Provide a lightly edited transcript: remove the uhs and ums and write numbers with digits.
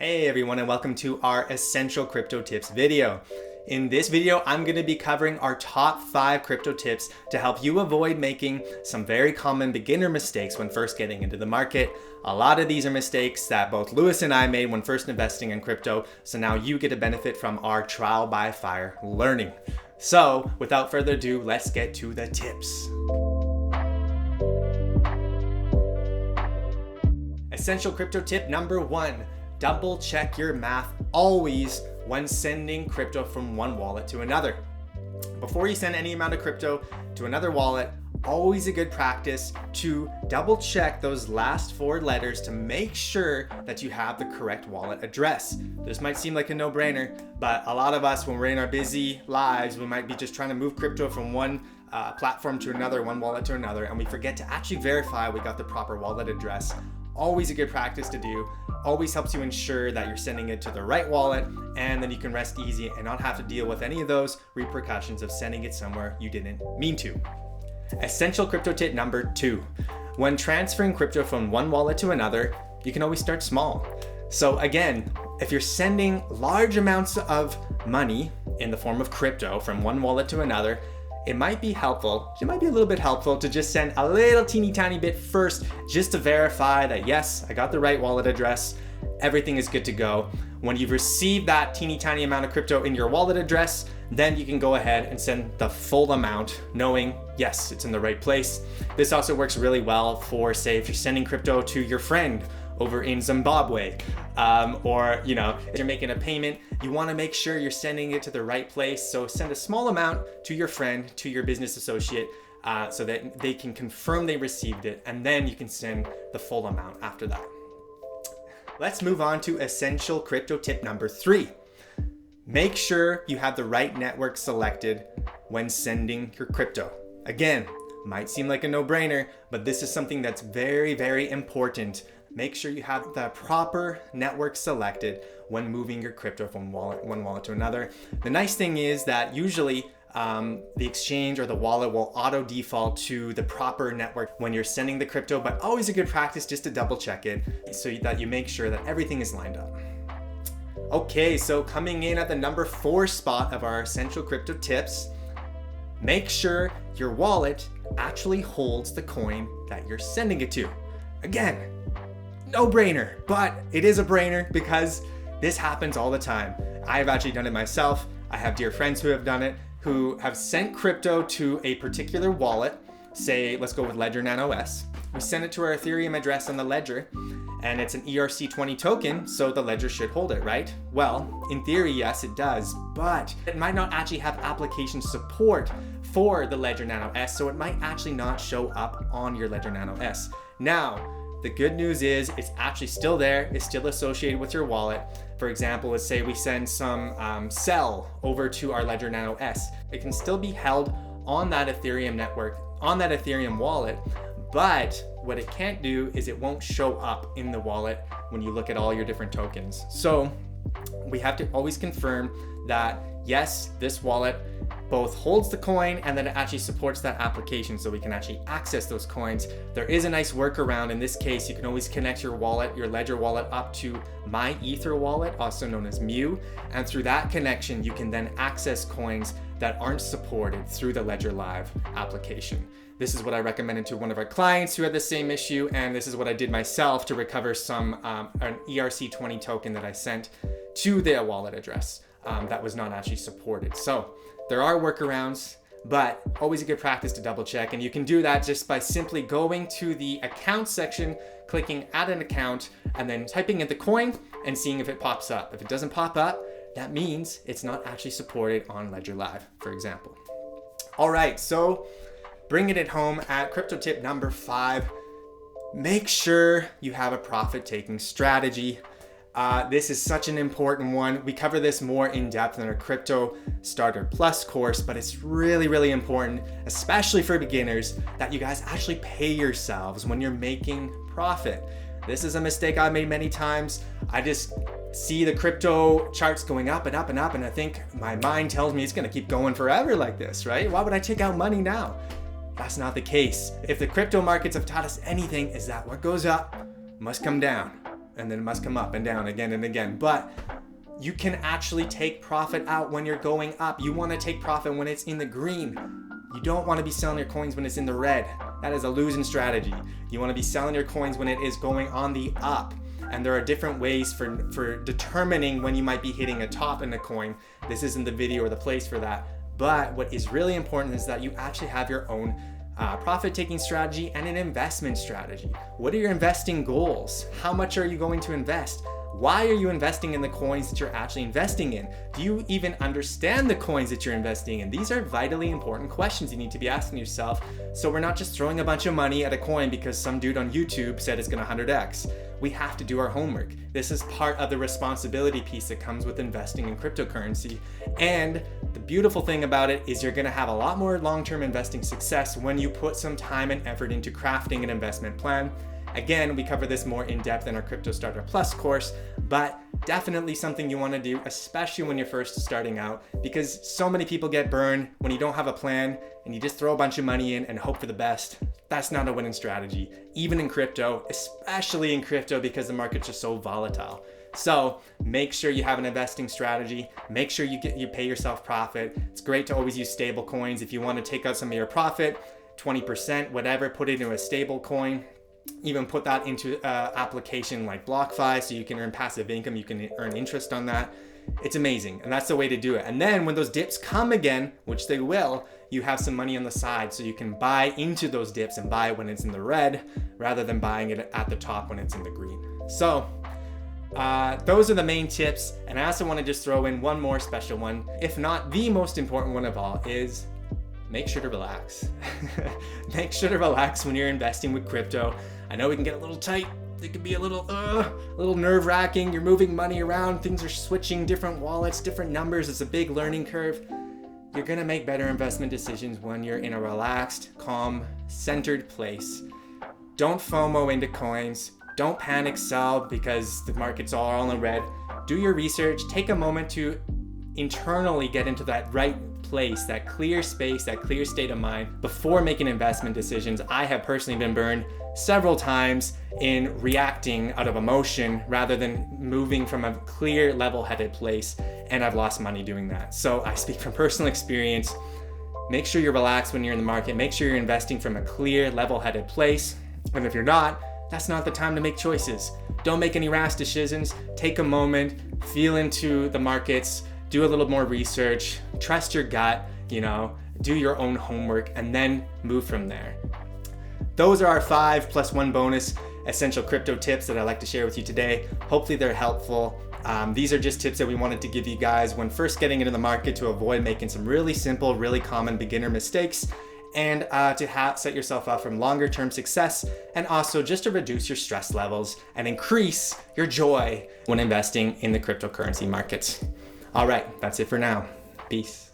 Hey everyone, and welcome to our Essential Crypto Tips video. In this video, I'm going to be covering our top 5 crypto tips to help you avoid making some very common beginner mistakes when first getting into the market. A lot of these are mistakes that both Lewis and I made when first investing in crypto, so now you get to benefit from our trial by fire learning. So without further ado, let's get to the tips. Essential crypto tip number 1. Double check your math always when sending crypto from one wallet to another. Before you send any amount of crypto to another wallet, always a good practice to double check those last 4 letters to make sure that you have the correct wallet address. This might seem like a no-brainer, but a lot of us, when we're in our busy lives, we might be just trying to move crypto from one platform to another, one wallet to another, and we forget to actually verify we got the proper wallet address. Always a good practice to do. Always helps you ensure that you're sending it to the right wallet, and then you can rest easy and not have to deal with any of those repercussions of sending it somewhere you didn't mean to. Essential crypto tip number 2. When transferring crypto from one wallet to another, you can always start small. So again, if you're sending large amounts of money in the form of crypto from one wallet to another, it might be a little bit helpful to just send a little teeny tiny bit first, just to verify that yes, I got the right wallet address, everything is good to go. When you've received that teeny tiny amount of crypto in your wallet address, then you can go ahead and send the full amount, knowing yes, it's in the right place. This also works really well for, say, if you're sending crypto to your friend over in Zimbabwe, or if you're making a payment, you want to make sure you're sending it to the right place. So send a small amount to your friend, to your business associate, so that they can confirm they received it, and then you can send the full amount after that. Let's move on to essential crypto tip number 3. Make sure you have the right network selected when sending your crypto. Again, might seem like a no-brainer, but this is something that's very, very important. Make sure you have the proper network selected when moving your crypto from one wallet to another. The nice thing is that usually the exchange or the wallet will auto default to the proper network when you're sending the crypto, but always a good practice just to double check it so that you make sure that everything is lined up. Okay, so coming in at the number 4 spot of our essential crypto tips, make sure your wallet actually holds the coin that you're sending it to. Again, no brainer, but it is a brainer because this happens all the time. I've actually done it myself. I have dear friends who have done it, who have sent crypto to a particular wallet. Say, let's go with Ledger Nano S. We send it to our Ethereum address on the Ledger, and it's an ERC20 token, so the Ledger should hold it, right? Well, in theory, yes, it does, but it might not actually have application support for the Ledger Nano S, so it might actually not show up on your Ledger Nano S. Now, the good news is it's actually still there. It's still associated with your wallet. For example, let's say we send some Cell over to our Ledger Nano S. It can still be held on that Ethereum network, on that Ethereum wallet, but what it can't do is it won't show up in the wallet when you look at all your different tokens. So we have to always confirm that yes, this wallet both holds the coin and then it actually supports that application so we can actually access those coins. There is a nice workaround. In this case, you can always connect your wallet, your Ledger wallet, up to My Ether wallet, also known as Mu. And through that connection, you can then access coins that aren't supported through the Ledger Live application. This is what I recommended to one of our clients who had the same issue, and this is what I did myself to recover an ERC20 token that I sent to their wallet address that was not actually supported. So there are workarounds, but always a good practice to double check. And you can do that just by simply going to the account section, clicking add an account, and then typing in the coin and seeing if it pops up. If it doesn't pop up, that means it's not actually supported on Ledger Live, for example. All right, so bringing it home at crypto tip number 5, make sure you have a profit-taking strategy. This is such an important one. We cover this more in depth in our Crypto Starter Plus course, but it's really, really important, especially for beginners, that you guys actually pay yourselves when you're making profit. This is a mistake I've made many times. I just see the crypto charts going up and up and up, and I think my mind tells me it's gonna keep going forever like this, right? Why would I take out money now? That's not the case. If the crypto markets have taught us anything, is that what goes up must come down. and then it must come up and down again and again. But you can actually take profit out when you're going up. You want to take profit when it's in the green. You don't want to be selling your coins when it's in the red. That is a losing strategy. You want to be selling your coins when it is going on the up. And there are different ways for determining when you might be hitting a top in a coin. This isn't the video or the place for that. But what is really important is that you actually have your own profit-taking strategy and an investment strategy. What are your investing goals? How much are you going to invest? Why are you investing in the coins that you're actually investing in? Do you even understand the coins that you're investing in? These are vitally important questions you need to be asking yourself, so we're not just throwing a bunch of money at a coin because some dude on YouTube said it's gonna 100x. We have to do our homework. This is part of the responsibility piece that comes with investing in cryptocurrency. And the beautiful thing about it is you're gonna have a lot more long-term investing success when you put some time and effort into crafting an investment plan. Again, we cover this more in depth in our Crypto Starter Plus course, but definitely something you want to do, especially when you're first starting out, because so many people get burned when you don't have a plan and you just throw a bunch of money in and hope for the best. That's not a winning strategy, even in crypto, especially in crypto because the market's just so volatile. So make sure you have an investing strategy. Make sure you pay yourself profit. It's great to always use stable coins. If you want to take out some of your profit, 20%, whatever, put it into a stable coin. Even put that into an application like BlockFi so you can earn passive income, you can earn interest on that. It's amazing, and that's the way to do it. And then when those dips come again, which they will, you have some money on the side so you can buy into those dips and buy when it's in the red rather than buying it at the top when it's in the green. So those are the main tips, and I also want to just throw in one more special one, if not the most important one of all, is make sure to relax. Make sure to relax when you're investing with crypto. I know we can get a little tight. It could be a little nerve-wracking. You're moving money around. Things are switching, different wallets, different numbers. It's a big learning curve. You're gonna make better investment decisions when you're in a relaxed, calm, centered place. Don't FOMO into coins. Don't panic sell because the market's all in red. Do your research. Take a moment to internally get into that right place, that clear space, that clear state of mind before making investment decisions. I have personally been burned several times in reacting out of emotion rather than moving from a clear, level-headed place, and I've lost money doing that. So I speak from personal experience. Make sure you're relaxed when you're in the market. Make sure you're investing from a clear, level-headed place. And if you're not, that's not the time to make choices. Don't make any rash decisions. Take a moment, feel into the markets, do a little more research, trust your gut, do your own homework, and then move from there. Those are our 5 plus 1 bonus essential crypto tips that I'd like to share with you today. Hopefully they're helpful. These are just tips that we wanted to give you guys when first getting into the market to avoid making some really simple, really common beginner mistakes, and to set yourself up for longer term success, and also just to reduce your stress levels and increase your joy when investing in the cryptocurrency markets. All right, that's it for now. Peace.